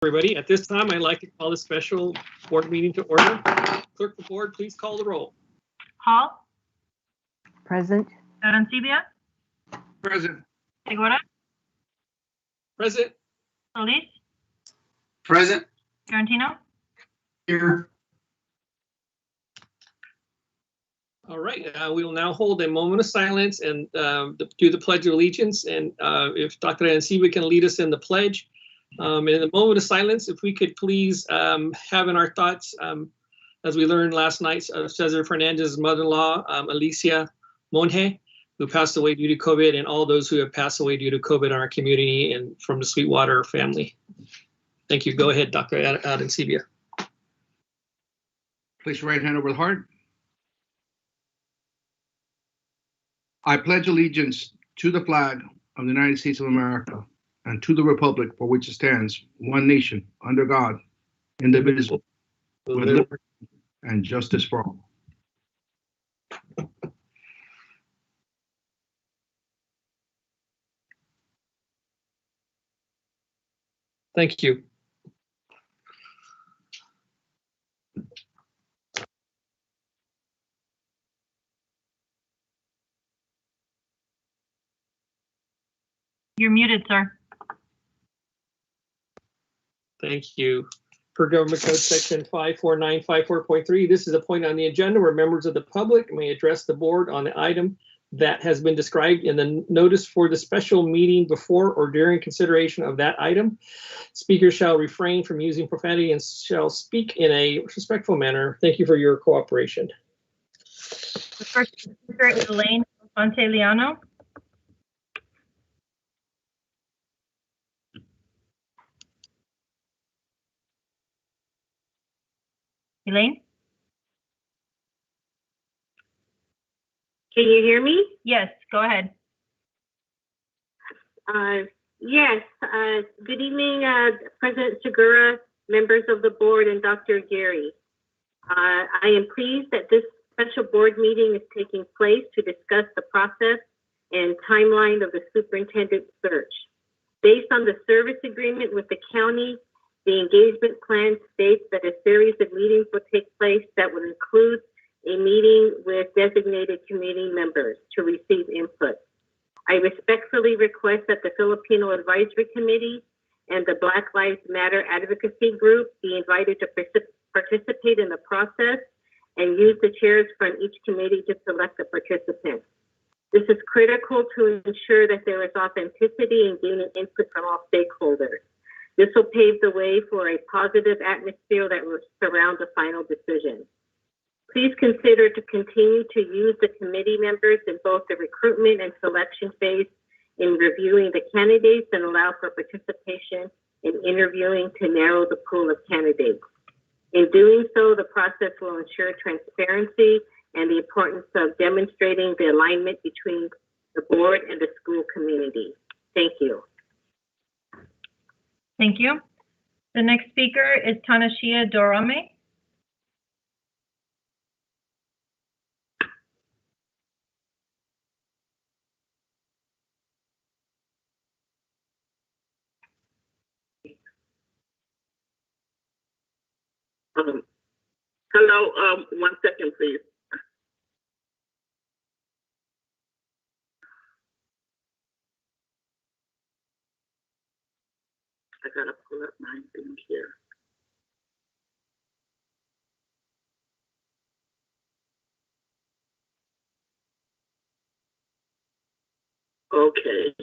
everybody. At this time, I'd like to call the special board meeting to order. Clerk of the board, please call the roll. Hall. Present. Arancibia. Present. Segura. Present. Solis. Present. Fiorentino. Here. All right, we will now hold a moment of silence and do the Pledge of Allegiance. And if Dr. Arancibia can lead us in the pledge. In the moment of silence, if we could please have in our thoughts, as we learned last night, Cesar Fernandez's mother-in-law, Alicia Monge, who passed away due to COVID, and all those who have passed away due to COVID in our community and from the Sweetwater family. Thank you. Go ahead, Dr. Arancibia. Place your right hand over the heart. I pledge allegiance to the flag of the United States of America and to the republic for which it stands, one nation, under God, indivisible, with liberty and justice for all. Thank you. You're muted, sir. Thank you. Per Government Code Section 54954.3, this is a point on the agenda where members of the public may address the board on the item that has been described in the notice for the special meeting before or during consideration of that item. Speakers shall refrain from using profanity and shall speak in a respectful manner. Thank you for your cooperation. The first speaker is Elaine Fonteliano. Elaine? Can you hear me? Yes, go ahead. Yes. Good evening, President Segura, members of the board, and Dr. Gary. I am pleased that this special board meeting is taking place to discuss the process and timeline of the superintendent search. Based on the service agreement with the county, the engagement plan states that a series of meetings will take place that would include a meeting with designated committee members to receive input. I respectfully request that the Filipino Advisory Committee and the Black Lives Matter Advocacy Group be invited to participate in the process and use the chairs from each committee to select the participants. This is critical to ensure that there is authenticity in gaining input from all stakeholders. This will pave the way for a positive atmosphere that will surround the final decision. Please consider to continue to use the committee members in both the recruitment and selection phase in reviewing the candidates and allow for participation in interviewing to narrow the pool of candidates. In doing so, the process will ensure transparency and the importance of demonstrating the alignment between the board and the school community. Thank you. Thank you. The next speaker is Tanashia Dorame. Hello, 1 second, please. I gotta pull up my thing here. Okay.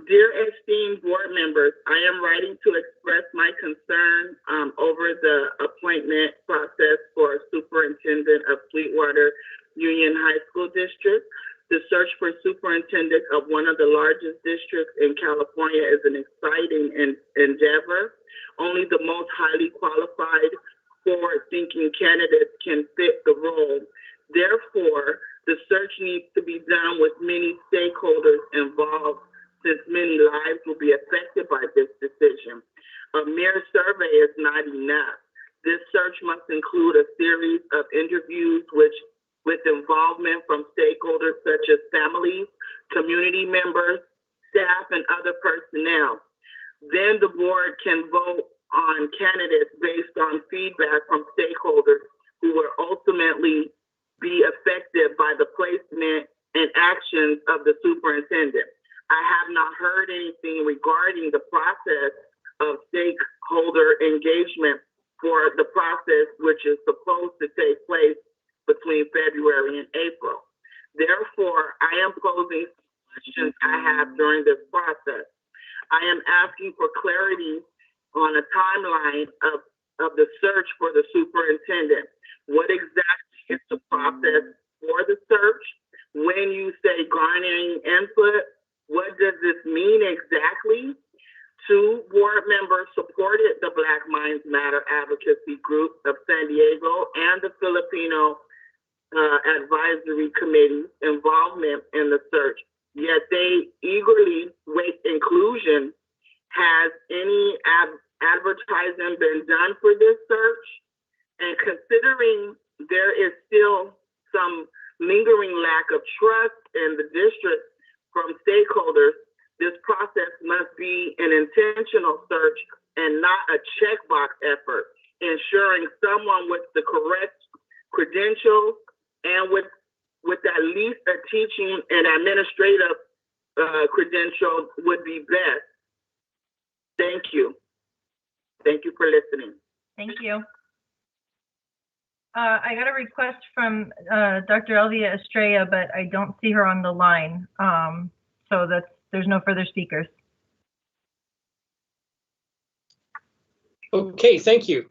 Dear esteemed board members, I am writing to express my concern over the appointment process for Superintendent of Sweetwater Union High School District. The search for superintendent of one of the largest districts in California is an exciting endeavor. Only the most highly qualified, forward-thinking candidates can fit the role. Therefore, the search needs to be done with many stakeholders involved, since many lives will be affected by this decision. A mere survey is not enough. This search must include a series of interviews with involvement from stakeholders such as families, community members, staff and other personnel. Then the board can vote on candidates based on feedback from stakeholders who will ultimately be affected by the placement and actions of the superintendent. I have not heard anything regarding the process of stakeholder engagement for the process which is supposed to take place between February and April. Therefore, I am posing questions I have during this process. I am asking for clarity on a timeline of the search for the superintendent. What exactly is the process for the search? When you say garnering input, what does this mean exactly? 2 board members supported the Black Minds Matter advocacy group of San Diego and the Filipino Advisory Committee's involvement in the search, yet they eagerly wait inclusion. Has any advertising been done for this search? And considering there is still some lingering lack of trust in the district from stakeholders, this process must be an intentional search and not a checkbox effort, ensuring someone with the correct credentials and with at least a teaching and administrative credential would be best. Thank you. Thank you for listening. Thank you. I got a request from Dr. Elvia Estrella, but I don't see her on the line. So there's no further speakers. Okay, thank you.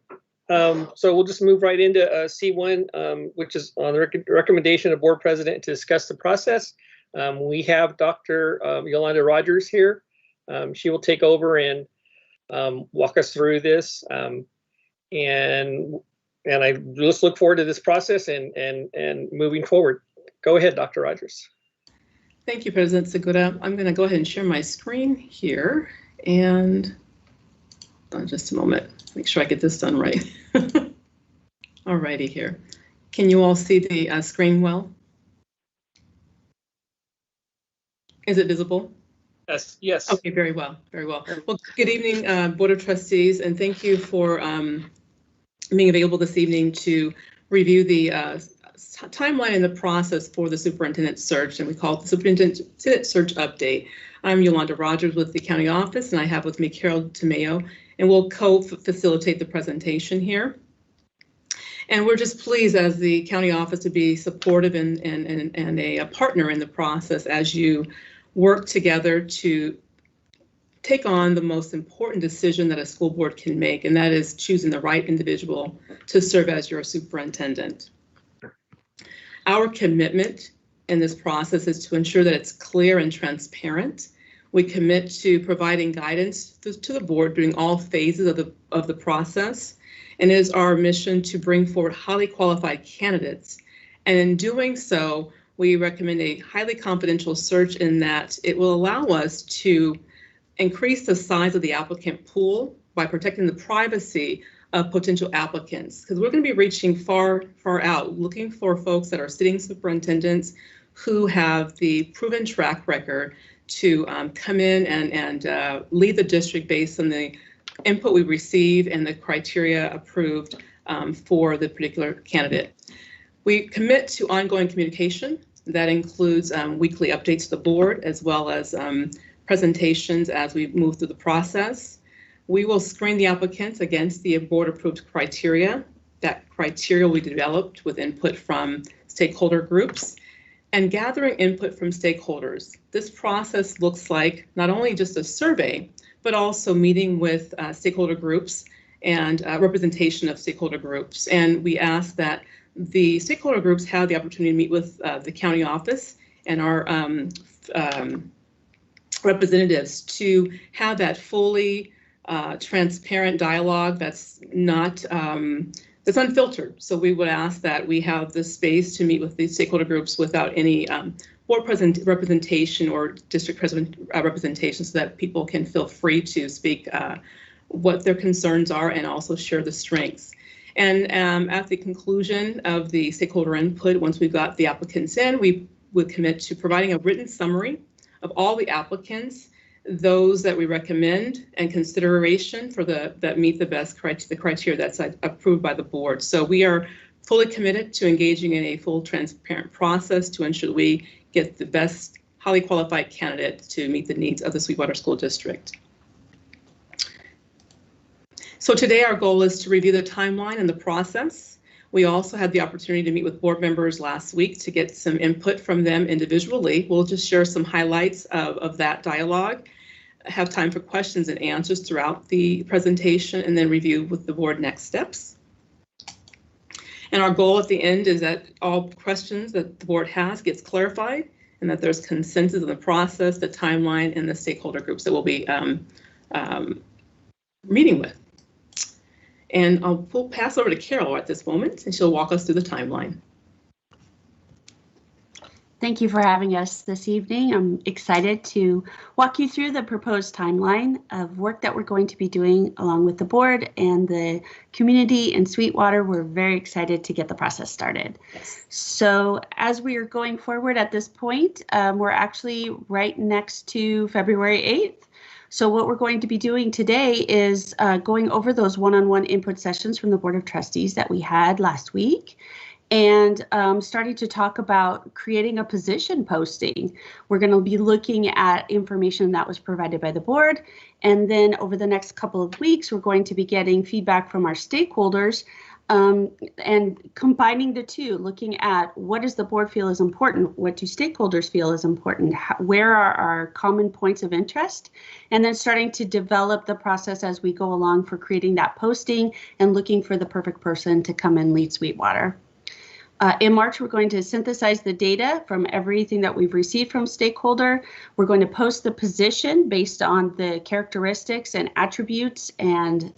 So we'll just move right into C1, which is on the recommendation of board president to discuss the process. We have Dr. Yolanda Rogers here. She will take over and walk us through this. And I just look forward to this process and moving forward. Go ahead, Dr. Rogers. Thank you, President Segura. I'm going to go ahead and share my screen here, and just a moment, make sure I get this done right. All righty here. Can you all see the screen well? Is it visible? Yes. Yes. Okay, very well, very well. Well, good evening, Board of Trustees, and thank you for being available this evening to review the timeline and the process for the superintendent search, and we call it the superintendent search update. I'm Yolanda Rogers with the county office, and I have with me Carol Tomeo, and we'll co-facilitate the presentation here. And we're just pleased as the county office to be supportive and a partner in the process as you work together to take on the most important decision that a school board can make, and that is choosing the right individual to serve as your superintendent. Our commitment in this process is to ensure that it's clear and transparent. We commit to providing guidance to the board during all phases of the process, and it is our mission to bring forward highly qualified candidates. And in doing so, we recommend a highly confidential search in that it will allow us to increase the size of the applicant pool by protecting the privacy of potential applicants, because we're going to be reaching far out, looking for folks that are sitting superintendents who have the proven track record to come in and lead the district based on the input we receive and the criteria approved for the particular candidate. We commit to ongoing communication. That includes weekly updates to the board, as well as presentations as we move through the process. We will screen the applicants against the board-approved criteria. That criteria will be developed with input from stakeholder groups and gathering input from stakeholders. This process looks like not only just a survey, but also meeting with stakeholder groups and representation of stakeholder groups. And we ask that the stakeholder groups have the opportunity to meet with the county office and our representatives to have that fully transparent dialogue that's not that's unfiltered. So we would ask that we have the space to meet with these stakeholder groups without any board representation or district president representation, so that people can feel free to speak what their concerns are and also share the strengths. And at the conclusion of the stakeholder input, once we've got the applicants in, we would commit to providing a written summary of all the applicants those that we recommend and consideration for that meet the best the criteria that's approved by the board. So we are fully committed to engaging in a full transparent process to ensure that we get the best highly qualified candidate to meet the needs of the Sweetwater School District. So today our goal is to review the timeline and the process. We also had the opportunity to meet with board members last week to get some input from them individually. We'll just share some highlights of that dialogue, have time for questions and answers throughout the presentation, and then review with the board next steps. And our goal at the end is that all questions that the board has gets clarified and that there's consensus on the process, the timeline, and the stakeholder groups that we'll be meeting with. And we'll pass over to Carol at this moment, and she'll walk us through the timeline. Thank you for having us this evening. I'm excited to walk you through the proposed timeline of work that we're going to be doing along with the board and the community in Sweetwater. We're very excited to get the process started. Yes. So as we are going forward at this point, we're actually right next to February 8th. So what we're going to be doing today is going over those one-on-one input sessions from the Board of Trustees that we had last week, and starting to talk about creating a position posting. We're going to be looking at information that was provided by the board, and then over the next couple of weeks, we're going to be getting feedback from our stakeholders and combining the two, looking at what does the board feel is important, what do stakeholders feel is important, where are our common points of interest, and then starting to develop the process as we go along for creating that posting and looking for the perfect person to come and lead Sweetwater. In March, we're going to synthesize the data from everything that we've received from stakeholder. We're going to post the position based on the characteristics and attributes and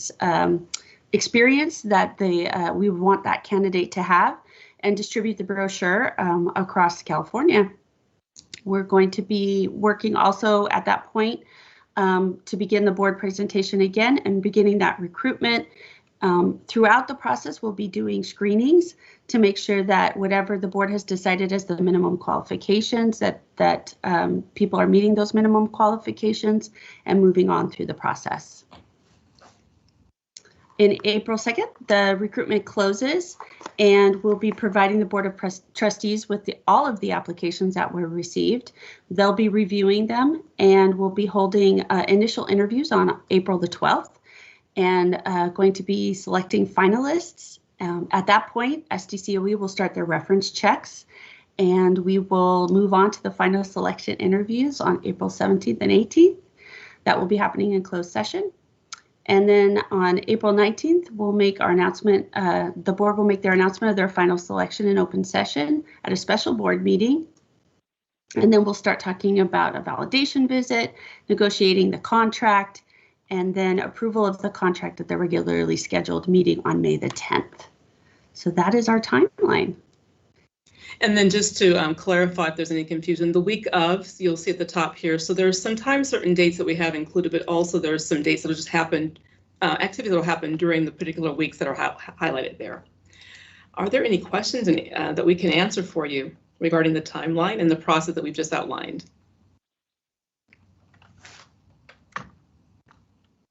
experience that we want that candidate to have, and distribute the brochure across California. We're going to be working also at that point to begin the board presentation again and beginning that recruitment. Throughout the process, we'll be doing screenings to make sure that whatever the board has decided as the minimum qualifications, that people are meeting those minimum qualifications and moving on through the process. In April 2nd, the recruitment closes, and we'll be providing the Board of Trustees with all of the applications that were received. They'll be reviewing them, and we'll be holding initial interviews on April the 12th. And going to be selecting finalists. At that point, SDCOE will start their reference checks, and we will move on to the final selection interviews on April 17th and 18th. That will be happening in closed session. And then on April 19th, we'll make our announcement. The board will make their announcement of their final selection in open session at a special board meeting. And then we'll start talking about a validation visit, negotiating the contract, and then approval of the contract at the regularly scheduled meeting on May the 10th. So that is our timeline. And then just to clarify if there's any confusion, the week of, so you'll see at the top here, so there's sometimes certain dates that we have included, but also there's some dates that will just happen, activities that will happen during the particular weeks that are highlighted there. Are there any questions that we can answer for you regarding the timeline and the process that we've just outlined?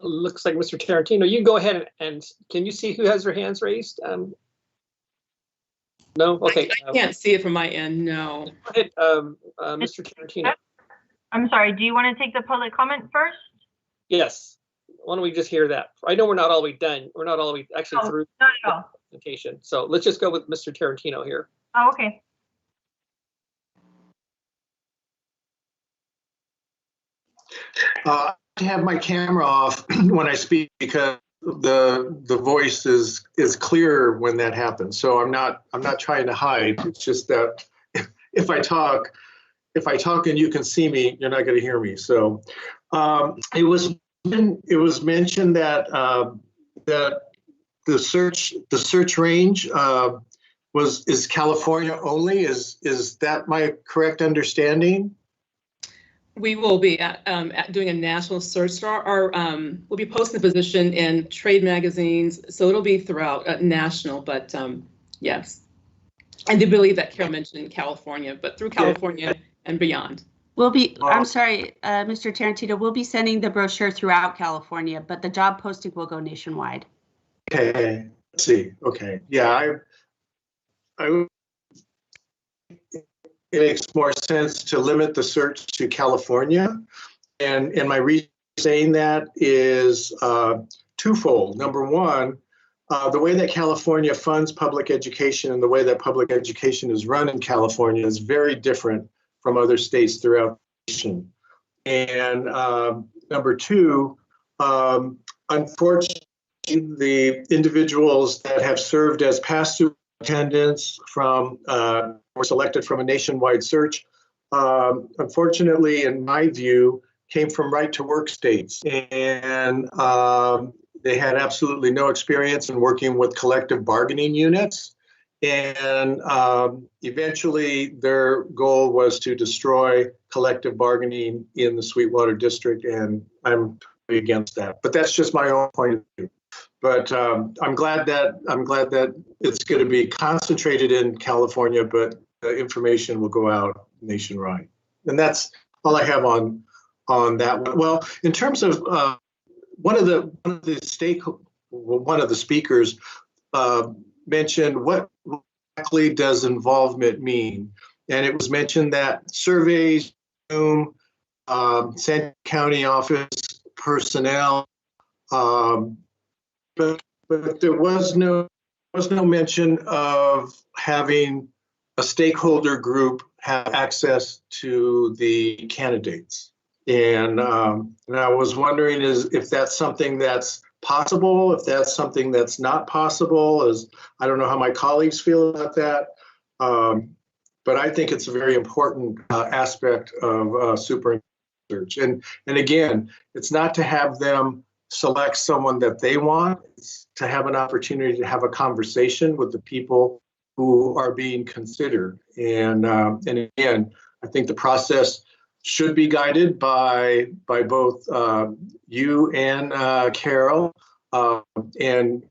Looks like Mr. Tarantino. You can go ahead and can you see who has their hands raised? No? Okay. I can't see it from my end, no. Go ahead, Mr. Tarantino. I'm sorry, do you want to take the public comment first? Yes. Why don't we just hear that? I know we're not all the way done. We're not all the way actually through not at all. the presentation. So let's just go with Mr. Tarantino here. Oh, okay. I have my camera off when I speak because the voice is clear when that happens. So I'm not trying to hide. It's just that if I talk and you can see me, you're not going to hear me. So it was mentioned that that the search range is California only. Is that my correct understanding? We will be doing a national search. We'll be posting the position in trade magazines, so it'll be throughout national. But yes, I do believe that Carol mentioned California, but through California and beyond. We'll be, I'm sorry, Mr. Tarantino, we'll be sending the brochure throughout California, but the job posting will go nationwide. Okay, let's see. Okay, yeah, it makes more sense to limit the search to California. And my reason saying that is twofold. Number one, the way that California funds public education and the way that public education is run in California is very different from other states throughout the nation. And number two, unfortunately, the individuals that have served as past superintendents were selected from a nationwide search, unfortunately, in my view, came from right-to-work states. And they had absolutely no experience in working with collective bargaining units. And eventually their goal was to destroy collective bargaining in the Sweetwater district, and I'm totally against that. But that's just my own point of view. But I'm glad that it's going to be concentrated in California, but the information will go out nationwide. And that's all I have on that one. Well, in terms of one of the speakers mentioned what exactly does involvement mean, and it was mentioned that surveys, San County office personnel, but there was no mention of having a stakeholder group have access to the candidates. And I was wondering if that's something that's possible, if that's something that's not possible. I don't know how my colleagues feel about that, but I think it's a very important aspect of superintendent search. And again, it's not to have them select someone that they want, it's to have an opportunity to have a conversation with the people who are being considered. And again, I think the process should be guided by both you and Carol, and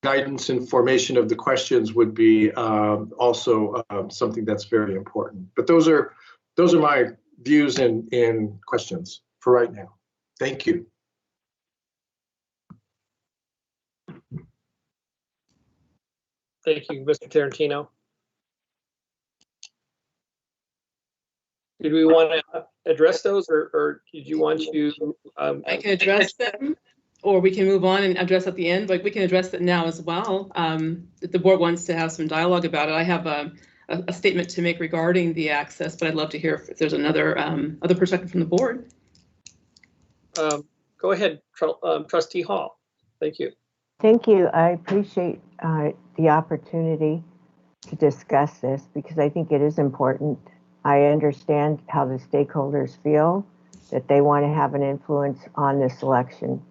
guidance and formation of the questions would be also something that's very important. But those are my views and questions for right now. Thank you. Thank you, Mr. Tarantino. Did we want to address those, or did you want to? I can address them, or we can move on and address at the end. Like, we can address it now as well. If the board wants to have some dialogue about it, I have a statement to make regarding the access, but I'd love to hear if there's another other perspective from the board. Go ahead, Trustee Hall. Thank you. Thank you. I appreciate the opportunity to discuss this because I think it is important. I understand how the stakeholders feel, that they want to have an influence on the selection.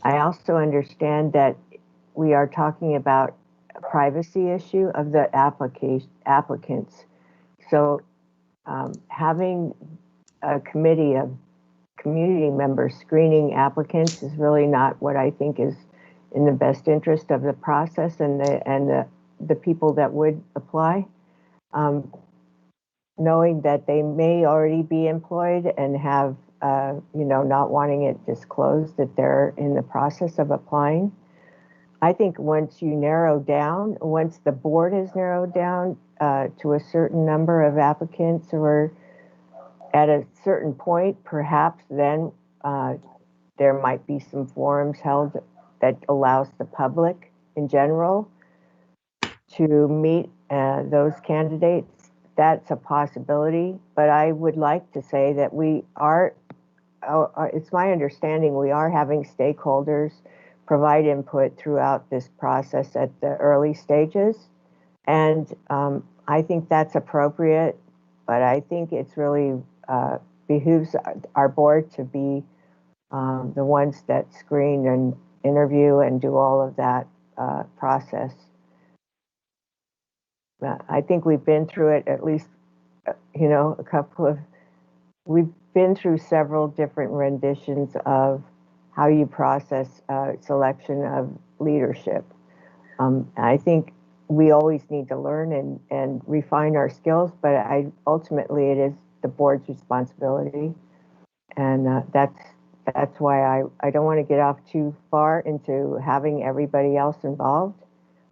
I also understand that we are talking about a privacy issue of the applicants. So having a committee of community members screening applicants is really not what I think is in the best interest of the process and the people that would apply. Knowing that they may already be employed and have, not wanting it disclosed that they're in the process of applying. I think once the board has narrowed down to a certain number of applicants or at a certain point, perhaps then there might be some forums held that allows the public in general to meet those candidates. That's a possibility, but I would like to say that it's my understanding we are having stakeholders provide input throughout this process at the early stages. And I think that's appropriate, but I think it's really behooves our board to be the ones that screen and interview and do all of that process. I think we've been through it at least, we've been through several different renditions of how you process selection of leadership. I think we always need to learn and refine our skills, but ultimately it is the board's responsibility. And that's why I don't want to get off too far into having everybody else involved.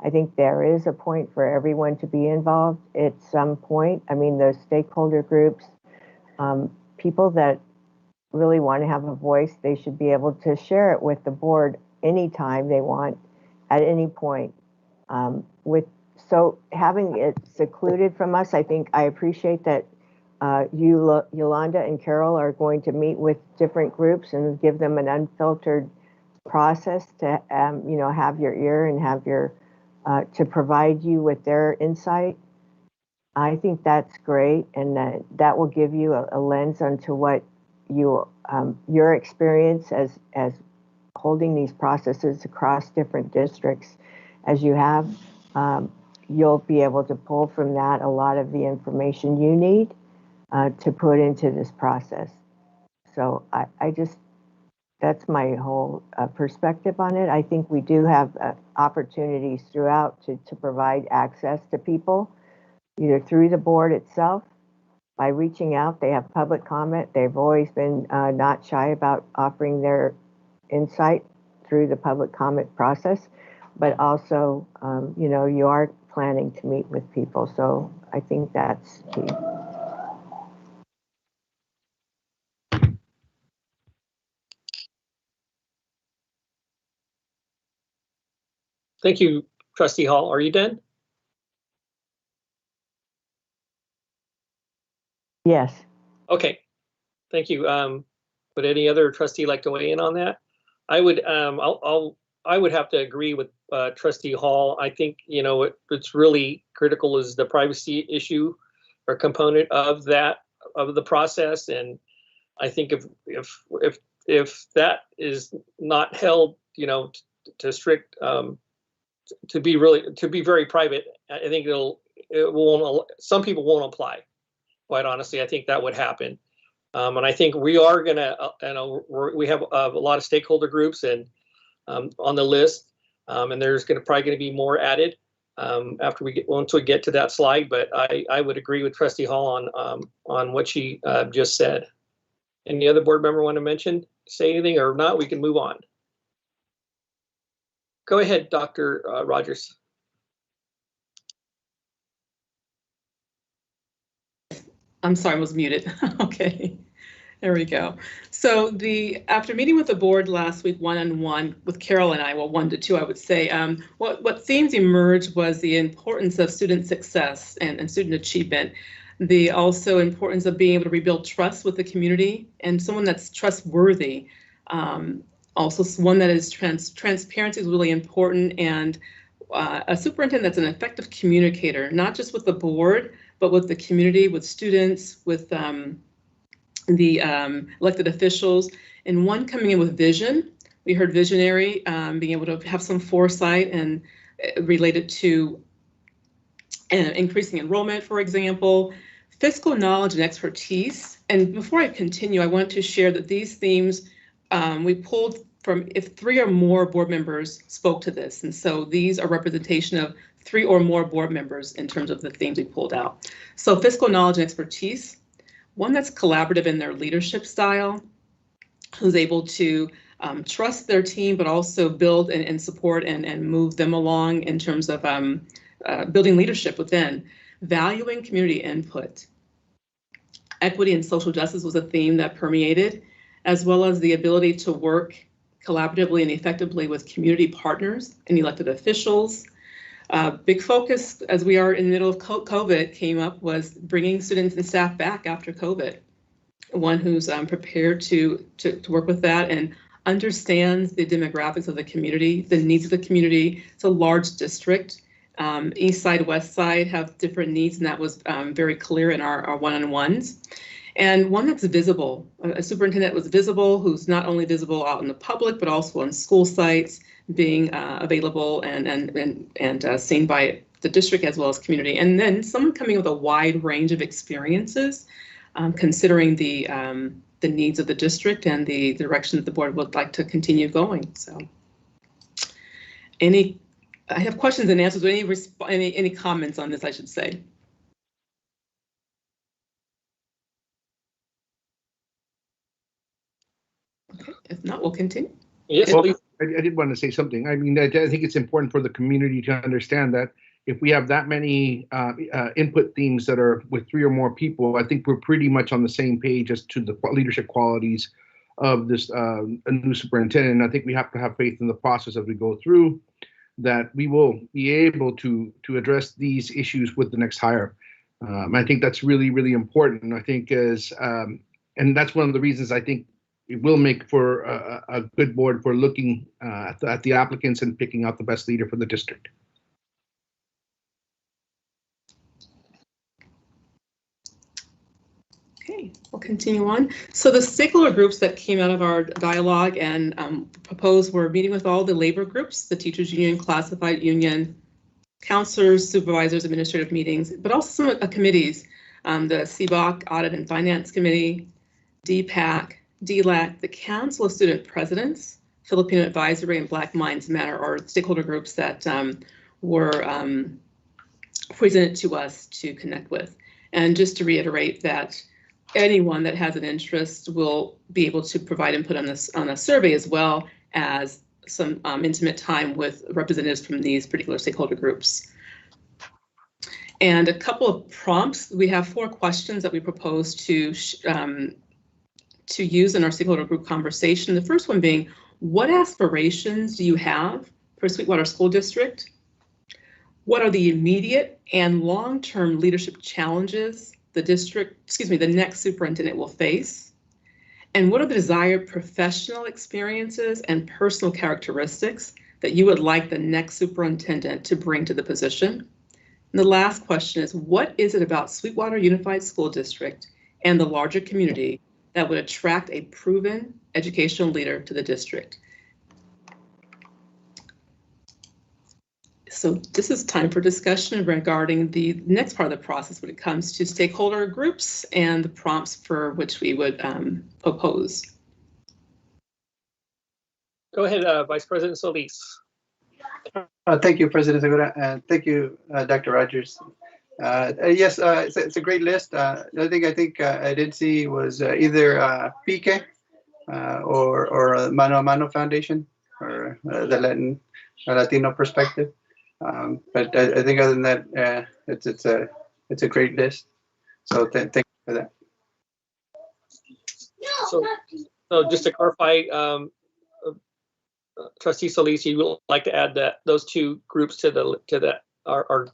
I think there is a point for everyone to be involved at some point. I mean, those stakeholder groups, people that really want to have a voice, they should be able to share it with the board anytime they want, at any point. So having it secluded from us, I think I appreciate that you, Yolanda and Carol, are going to meet with different groups and give them an unfiltered process to, have your ear and have your, to provide you with their insight. I think that's great, and that will give you a lens onto what you, your experience as holding these processes across different districts as you have. You'll be able to pull from that a lot of the information you need to put into this process. So I just, that's my whole perspective on it. I think we do have opportunities throughout to provide access to people, either through the board itself, by reaching out. They have public comment. They've always been not shy about offering their insight through the public comment process, but also, you are planning to meet with people. So I think that's key. Thank you, Trustee Hall. Are you done? Yes. Okay, thank you. Would any other trustee like to weigh in on that? I would, I would have to agree with Trustee Hall. I think, what's really critical is the privacy issue or component of that, of the process. And I think if that is not held, to strict, to be very private, I think some people won't apply. Quite honestly, I think that would happen. And I think we are gonna, we have a lot of stakeholder groups and on the list, and there's probably gonna be more added once we get to that slide. But I would agree with Trustee Hall on what she just said. Any other board member want to say anything, or not? We can move on. Go ahead, Dr. Rogers. I'm sorry, I was muted. Okay, there we go. So after meeting with the board last week, one-on-one with Carol and I, well, 1 to 2, I would say, what themes emerged was the importance of student success and student achievement. The also importance of being able to rebuild trust with the community and someone that's trustworthy. Also one that is transparency is really important, and a superintendent that's an effective communicator, not just with the board, but with the community, with students, with the elected officials, and one coming in with vision. We heard visionary, being able to have some foresight and related to increasing enrollment, for example, fiscal knowledge and expertise. And before I continue, I want to share that these themes we pulled from if 3 or more board members spoke to this. And so these are representation of 3 or more board members in terms of the themes we pulled out. So fiscal knowledge and expertise, one that's collaborative in their leadership style, who's able to trust their team, but also build and support and move them along in terms of building leadership within, valuing community input. Equity and social justice was a theme that permeated, as well as the ability to work collaboratively and effectively with community partners and elected officials. Big focus, as we are in the middle of COVID, came up was bringing students and staff back after COVID. One who's prepared to work with that and understands the demographics of the community, the needs of the community. It's a large district. East side, west side have different needs, and that was very clear in our one-on-ones. And one that's visible, a superintendent was visible, who's not only visible out in the public, but also on school sites, being available and seen by the district as well as community. And then someone coming with a wide range of experiences, considering the needs of the district and the direction that the board would like to continue going. So, I have questions and answers. Any comments on this, I should say? Okay, if not, we'll continue. Yes, Well, please. I did want to say something. I mean, I think it's important for the community to understand that if we have that many input themes that are with 3 or more people, I think we're pretty much on the same page as to the leadership qualities of this a new superintendent. And I think we have to have faith in the process as we go through, that we will be able to address these issues with the next hire. I think that's really, really important. I think and that's one of the reasons I think it will make for a good board for looking at the applicants and picking out the best leader for the district. Okay, we'll continue on. So the stakeholder groups that came out of our dialogue and proposed were meeting with all the labor groups, the teachers union, classified union, counselors, supervisors, administrative meetings, but also some of the committees, the CBOC, Audit and Finance Committee, DPAC, DLAC, the Council of Student Presidents, Filipino Advisory, and Black Minds Matter are stakeholder groups that were presented to us to connect with. And just to reiterate that anyone that has an interest will be able to provide input on this on a survey, as well as some intimate time with representatives from these particular stakeholder groups. And a couple of prompts. We have 4 questions that we propose to use in our stakeholder group conversation. The first one being, what aspirations do you have for Sweetwater School District? What are the immediate and long-term leadership challenges the next superintendent will face? And what are the desired professional experiences and personal characteristics that you would like the next superintendent to bring to the position? And the last question is, what is it about Sweetwater Unified School District and the larger community that would attract a proven educational leader to the district? So this is time for discussion regarding the next part of the process when it comes to stakeholder groups and the prompts for which we would oppose. Go ahead, Vice President Solis. Thank you, President Segura, and thank you, Dr. Rogers. Yes, it's a great list. I think I did see was either PICE or Mano a Mano Foundation, or the Latino perspective. But I think other than that, it's a great list. So thank you for that. So just to clarify, Trustee Solis, you would like to add those 2 groups to our.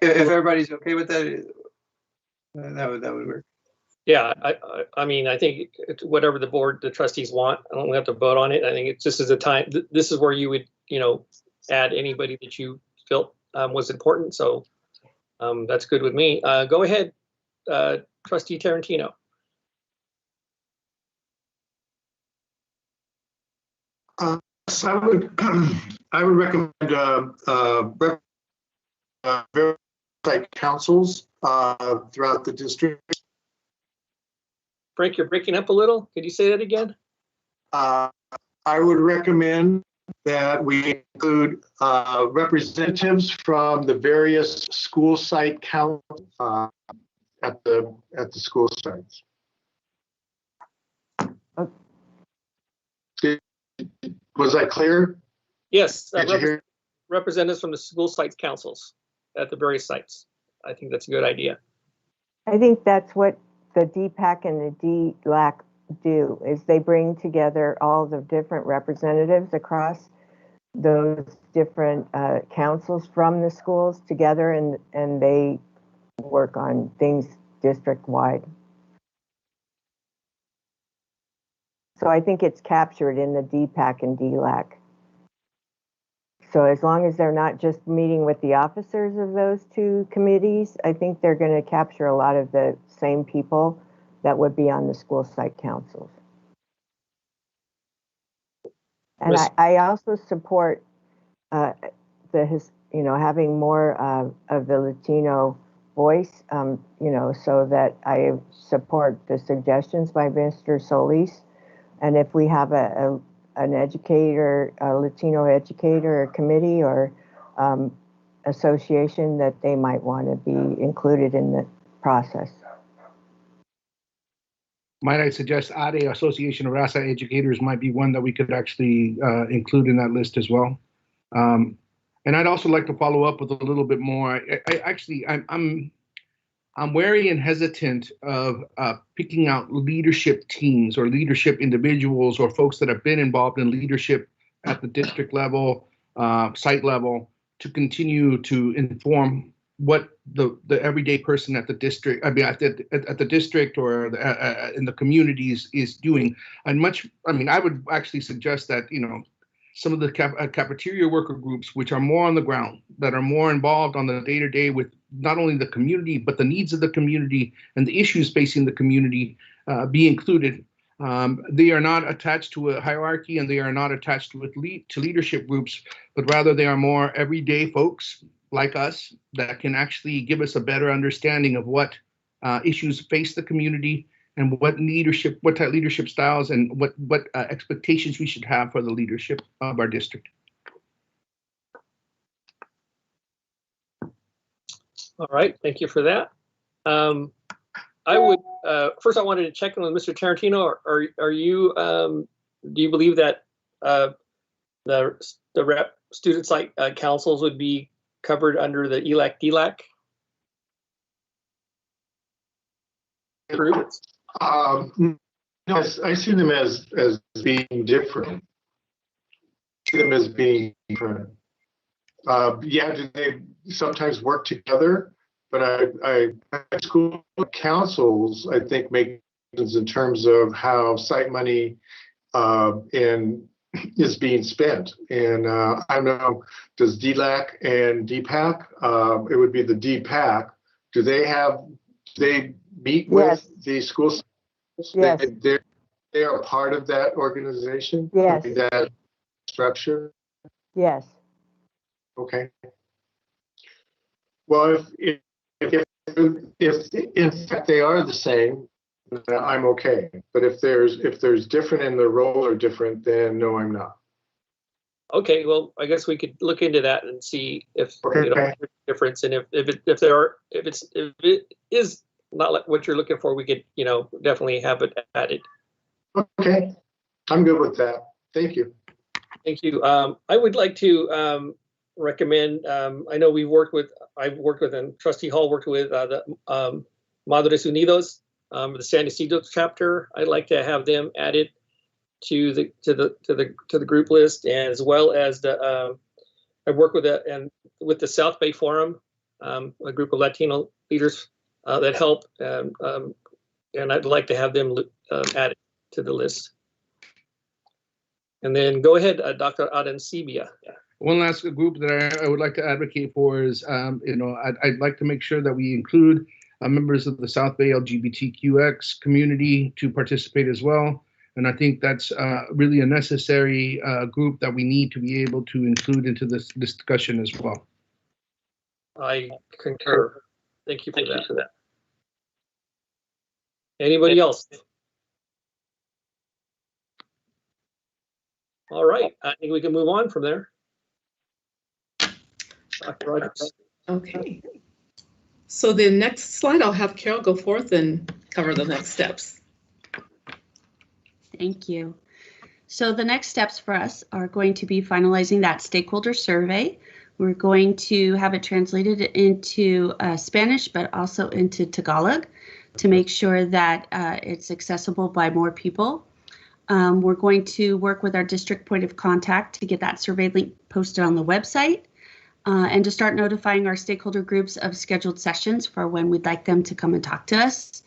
If everybody's okay with that, that would work. Yeah, I mean, I think whatever the trustees want, I don't have to vote on it. I think it's just as a time. This is where you would, add anybody that you felt was important. So that's good with me. Go ahead, Trustee Tarantino. So I would recommend various councils throughout the district. Frank, you're breaking up a little. Could you say that again? I would recommend that we include representatives from the various school site councils at the school sites. Was that clear? Yes, Did you hear? representatives from the school sites councils at the various sites. I think that's a good idea. I think that's what the DPAC and the DLAC do, is they bring together all the different representatives across those different councils from the schools together, and they work on things district-wide. So I think it's captured in the DPAC and DLAC. So as long as they're not just meeting with the officers of those 2 committees, I think they're going to capture a lot of the same people that would be on the school site councils. And I also support having more of the Latino voice, so that I support the suggestions by Mr. Solis. And if we have an educator, a Latino educator committee or association, that they might want to be included in the process. might I suggest ADE, Association of Rasa Educators, might be one that we could actually include in that list as well. And I'd also like to follow up with a little bit more. I'm wary and hesitant of picking out leadership teams or leadership individuals or folks that have been involved in leadership at the district level, site level, to continue to inform what the everyday person at the district, at the district or in the communities is doing. I would actually suggest that, some of the cafeteria worker groups, which are more on the ground, that are more involved on the day-to-day with not only the community, but the needs of the community and the issues facing the community, be included. They are not attached to a hierarchy, and they are not attached to leadership groups, but rather they are more everyday folks like us that can actually give us a better understanding of what issues face the community and what type of leadership styles and what expectations we should have for the leadership of our district. All right, thank you for that. I would first I wanted to check in with Mr. Tarantino. Are you do you believe that the rep student site councils would be covered under the ELAC-DLAC group? I see them as being different. I see them as being different. Yeah, they sometimes work together, but school councils, I think, make decisions in terms of how site money is being spent. And I don't know, does DLAC and DPAC, it would be the DPAC, do they meet with the schools? Yes. They are part of that organization? Yes. That structure? Yes. Okay. Well, if in fact they are the same, then I'm okay. But if there's different and the role are different, then no, I'm not. Okay, well, I guess we could look into that and see if Okay. there's a difference, and if it is not like what you're looking for, we could definitely have it added. Okay, I'm good with that. Thank you. Thank you. I would like to recommend. I know I've worked with, and Trustee Hall worked with the Madres Unidos, the San Isidro chapter. I'd like to have them added to the group list, and as well as I work with the South Bay Forum, a group of Latino leaders that help, and I'd like to have them added to the list. And then go ahead, Dr. Adencibia. One last group that I would like to advocate for is, I'd like to make sure that we include members of the South Bay LGBTQX community to participate as well. And I think that's really a necessary group that we need to be able to include into this discussion as well. I concur. Thank you for that. Anybody else? All right, I think we can move on from there. Dr. Rogers. Okay. So the next slide, I'll have Carol go forth and cover the next steps. Thank you. So the next steps for us are going to be finalizing that stakeholder survey. We're going to have it translated into Spanish, but also into Tagalog to make sure that it's accessible by more people. We're going to work with our district point of contact to get that survey link posted on the website and to start notifying our stakeholder groups of scheduled sessions for when we'd like them to come and talk to us.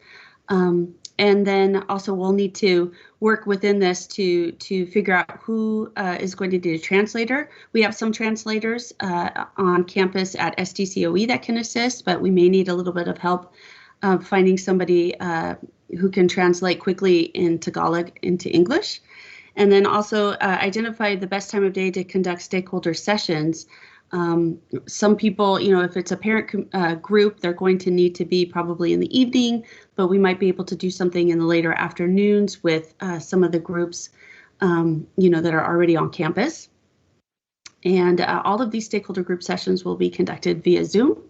And then also we'll need to work within this to figure out who is going to do a translator. We have some translators on campus at SDCOE that can assist, but we may need a little bit of help finding somebody who can translate quickly in Tagalog into English. And then also identify the best time of day to conduct stakeholder sessions. Some people, if it's a parent group, they're going to need to be probably in the evening, but we might be able to do something in the later afternoons with some of the groups, that are already on campus. And all of these stakeholder group sessions will be conducted via Zoom.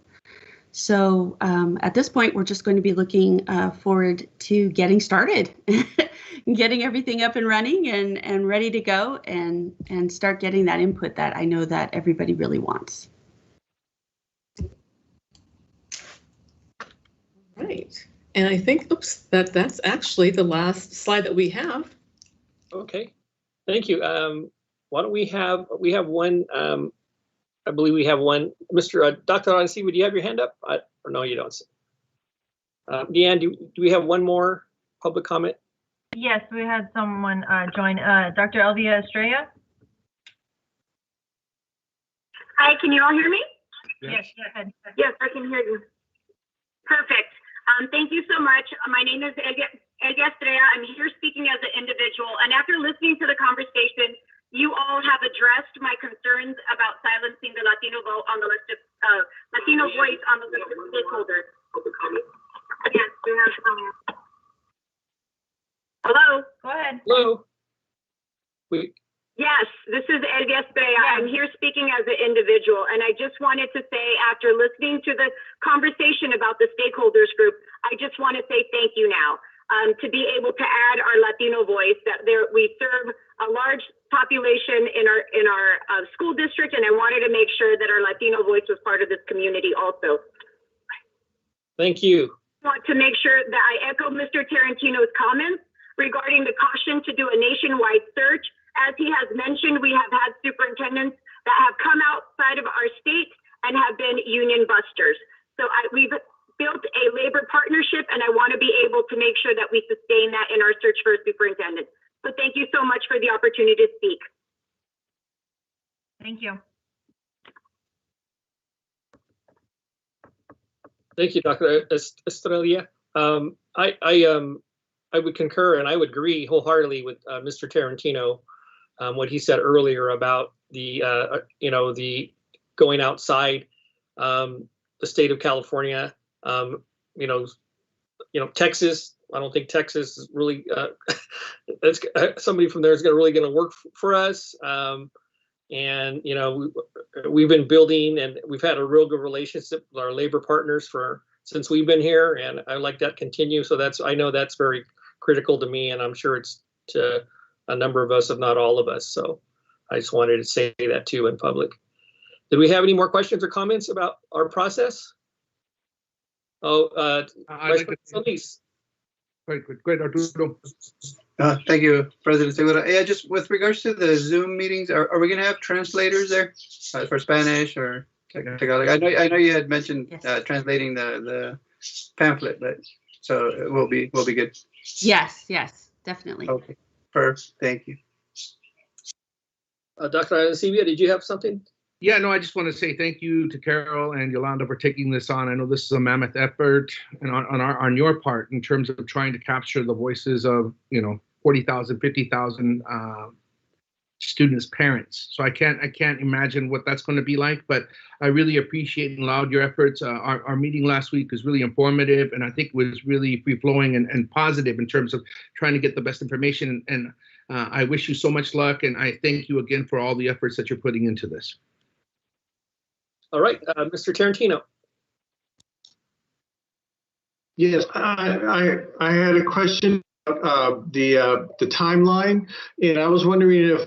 So at this point, we're just going to be looking forward to getting started, getting everything up and running and ready to go and start getting that input that I know that everybody really wants. Right. And I think, oops, that's actually the last slide that we have. Okay, thank you. Why don't we have one, I believe we have one. Mr. Dr. Odyssey, would you have your hand up? Or no, you don't. Deanne, do we have one more public comment? Yes, we had someone join. Dr. Elvia Estrella? Hi, can you all hear me? Yes, go ahead. Yes, I can hear you. Perfect. Thank you so much. My name is Elia Estrella. I'm here speaking as an individual. And after listening to the conversation, you all have addressed my concerns about silencing the Latino vote on the list of Latino voice on the list of stakeholders. Yes, we have. Hello. Go ahead. Hello. Yes, this is Elia Estrella. I'm here speaking as an individual, and I just wanted to say, after listening to the conversation about the stakeholders group, I just want to say thank you now to be able to add our Latino voice. That we serve a large population in our school district, and I wanted to make sure that our Latino voice was part of this community also. Thank you. I want to make sure that I echo Mr. Tarantino's comments regarding the caution to do a nationwide search. As he has mentioned, we have had superintendents that have come outside of our state and have been union busters. So we've built a labor partnership, and I want to be able to make sure that we sustain that in our search for a superintendent. So thank you so much for the opportunity to speak. Thank you. Thank you, Dr. Estrella. I would concur and I would agree wholeheartedly with Mr. Tarantino. What he said earlier about the the going outside the state of California, Texas. I don't think Texas is really somebody from there is really going to work for us. And we've been building and we've had a real good relationship with our labor partners since we've been here, and I like that continue. So I know that's very critical to me, and I'm sure it's to a number of us, if not all of us. So I just wanted to say that too in public. Did we have any more questions or comments about our process? Oh, Vice President Solis. Great, Arturo. Thank you, President Segura. Yeah, just with regards to the Zoom meetings, are we going to have translators there for Spanish or Tagalog? I know you had mentioned translating the pamphlet, but so it will be good. Yes, definitely. Okay, perfect. Thank you. Dr. Arancibia, did you have something? Yeah, no, I just want to say thank you to Carol and Yolanda for taking this on. I know this is a mammoth effort and on your part in terms of trying to capture the voices of 40,000, 50,000 students' parents. So I can't imagine what that's going to be like, but I really appreciate and laud your efforts. Our meeting last week was really informative, and I think it was really free-flowing and positive in terms of trying to get the best information. And I wish you so much luck, and I thank you again for all the efforts that you're putting into this. All right, Mr. Tarantino. Yes, I had a question about the timeline, and I was wondering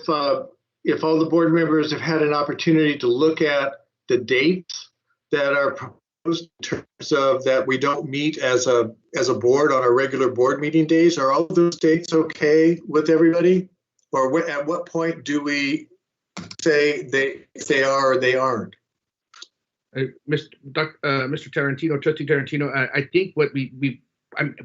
if all the board members have had an opportunity to look at the dates that are proposed in terms of that we don't meet as a board on our regular board meeting days. Are all of those dates okay with everybody, or at what point do we say they are or they aren't? Mr. Tarantino, Trustee Tarantino, I think what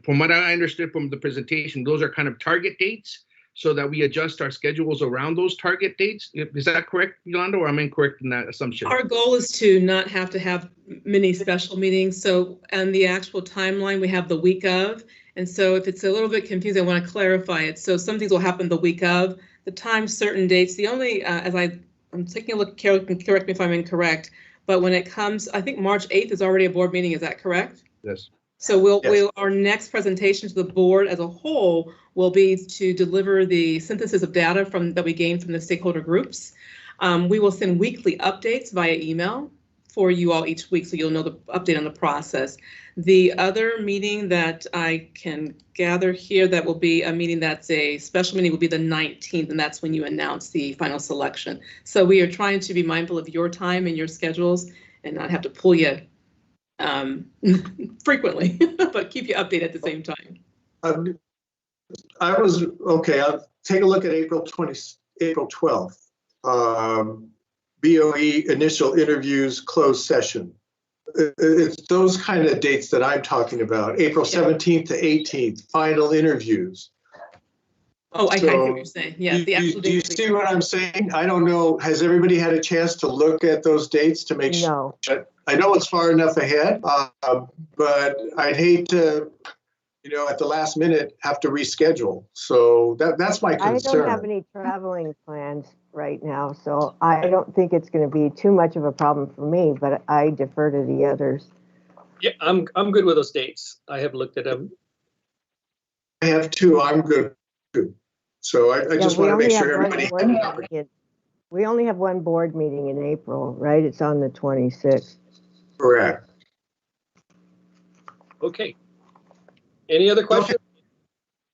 from what I understood from the presentation, those are kind of target dates so that we adjust our schedules around those target dates. Is that correct, Yolanda, or am I incorrect in that assumption? Our goal is to not have to have many special meetings. So, and the actual timeline we have the week of. And so if it's a little bit confusing, I want to clarify it. So some things will happen the week of, the time, certain dates. The only, as I'm taking a look, Carol can correct me if I'm incorrect, but when it comes, I think March 8th is already a board meeting. Is that correct? Yes. So our next presentation to the board as a whole will be to deliver the synthesis of data that we gained from the stakeholder groups. We will send weekly updates via email for you all each week, so you'll know the update on the process. The other meeting that I can gather here that will be a meeting that's a special meeting will be the 19th, and that's when you announce the final selection. So we are trying to be mindful of your time and your schedules and not have to pull you frequently, but keep you updated at the same time. I'll take a look at April 12th. BOE initial interviews, closed session. It's those kind of dates that I'm talking about. April 17th to 18th, final interviews. Oh, I hear what you're saying. Yeah. Do you see what I'm saying? I don't know. Has everybody had a chance to look at those dates to make sure? I know it's far enough ahead, but I'd hate to, at the last minute have to reschedule. So that's my concern. I don't have any traveling plans right now, so I don't think it's going to be too much of a problem for me, but I defer to the others. Yeah, I'm good with those dates. I have looked at them. I have two. I'm good too. So I just want to make sure everybody. We only have one board meeting in April, right? It's on the 26th. Correct. Okay. Any other questions?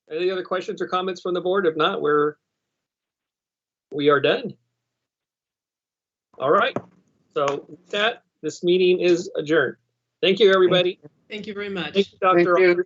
Okay. Any other questions or comments from the board? If not, we are done. All right. So with that, this meeting is adjourned. Thank you, everybody. Thank you very much. Thank you, Dr. Thank you.